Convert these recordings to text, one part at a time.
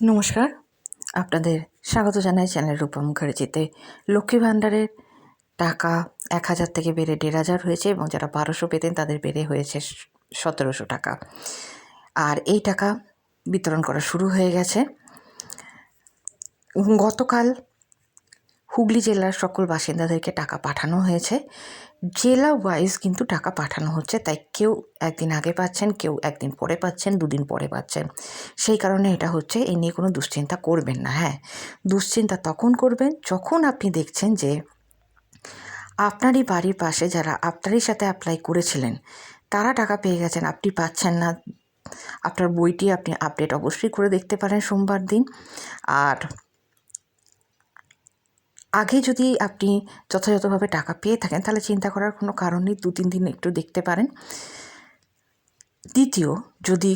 নমস্কার, আপনাদের স্বাগত জানাই চ্যানেল রূপম মুখার্জিতে। লক্ষ্মী ভাণ্ডারের টাকা ১,০০০ থেকে বেড়ে ১,৫০০ হয়েছে এবং যারা ১২০০ পেতেন তাদের বেড়ে হয়েছে ১৭০০ টাকা। আর এই টাকা বিতরণ করা শুরু হয়ে গেছে। গতকাল হুগলি জেলার সকল বাসিন্দাদেরকে টাকা পাঠানো হয়েছে। জেলা ওয়াইজ কিন্তু টাকা পাঠানো হচ্ছে, তাই কেউ একদিন আগে পাচ্ছেন, কেউ একদিন পরে পাচ্ছেন, দুদিন পরে পাচ্ছেন। সেই কারণে এটা হচ্ছে, এই নিয়ে কোনো দুশ্চিন্তা করবেন না। হ্যাঁ, দুশ্চিন্তা তখন করবেন যখন আপনি দেখছেন যে আপনারই বাড়ির পাশে যারা আপনারই সাথে অ্যাপ্লাই করেছিলেন তারা টাকা পেয়ে গেছেন, আপনি পাচ্ছেন না। আপনার বইটি আপনি আপডেট অবশ্যই করে দেখতে পারেন সোমবার দিন। আর আগে যদি আপনি যথাযথভাবে টাকা পেয়ে থাকেন তাহলে চিন্তা করার কোনো কারণ নেই, ২-৩ দিন একটু দেখতে পারেন। দ্বিতীয়, যদি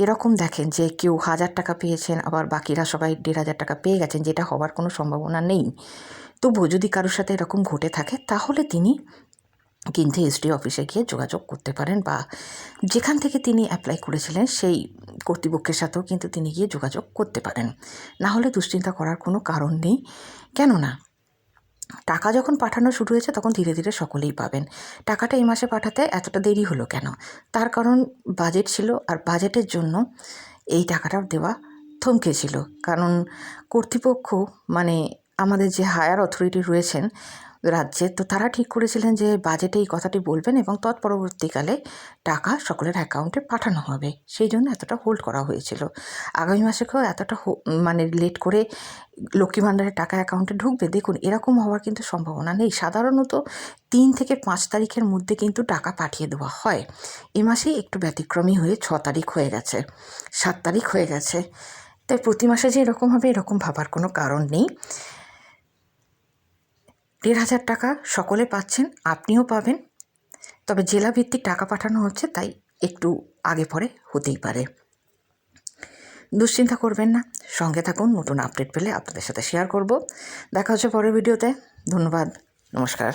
এরকম দেখেন যে কেউ ১,০০০ টাকা পেয়েছেন, আবার বাকিরা সবাই ১,৫০০ টাকা পেয়ে গেছেন, যেটা হওয়ার কোনো সম্ভাবনা নেই, তবুও যদি কারোর সাথে এরকম ঘটে থাকে তাহলে তিনি কিন্তু এসডি অফিসে গিয়ে যোগাযোগ করতে পারেন, বা যেখান থেকে তিনি অ্যাপ্লাই করেছিলেন সেই কর্তৃপক্ষের সাথেও কিন্তু তিনি গিয়ে যোগাযোগ করতে পারেন। না হলে দুশ্চিন্তা করার কোনো কারণ নেই। কেননা টাকা যখন পাঠানো শুরু হয়েছে তখন ধীরে ধীরে সকলেই পাবেন। টাকাটা এই মাসে পাঠাতে এতটা দেরি হলো কেন? তার কারণ বাজেট ছিল, আর বাজেটের জন্য এই টাকাটা দেওয়া থমকেছিল। কারণ কর্তৃপক্ষ মানে আমাদের যে হায়ার অথরিটি রয়েছেন রাজ্যে, তো তারা ঠিক করেছিলেন যে বাজেটে এই কথাটি বলবেন এবং তৎপরবর্তীকালে টাকা সকলের অ্যাকাউন্টে পাঠানো হবে। সেই জন্য এতটা হোল্ড করা হয়েছিল। আগামী মাসেও এতটা মানে লেট করে লক্ষ্মী ভাণ্ডারের টাকা অ্যাকাউন্টে ঢুকবে, দেখুন এরকম হওয়ার কিন্তু সম্ভাবনা নেই। সাধারণত ৩ থেকে ৫ তারিখের মধ্যে কিন্তু টাকা পাঠিয়ে দেওয়া হয়। এ মাসেই একটু ব্যতিক্রমী হয়ে ৬ তারিখ হয়ে গেছে, ৭ তারিখ হয়ে গেছে। তাই প্রতি মাসে যে এরকম হবে এরকম ভাবার কোনো কারণ নেই। ১,৫০০ টাকা সকলে পাচ্ছেন, আপনিও পাবেন। তবে জেলাভিত্তিক টাকা পাঠানো হচ্ছে, তাই একটু আগে পরে হতেই পারে। দুশ্চিন্তা করবেন না, সঙ্গে থাকুন। নতুন আপডেট পেলে আপনাদের সাথে শেয়ার করব। দেখা হচ্ছে পরের ভিডিওতে। ধন্যবাদ, নমস্কার।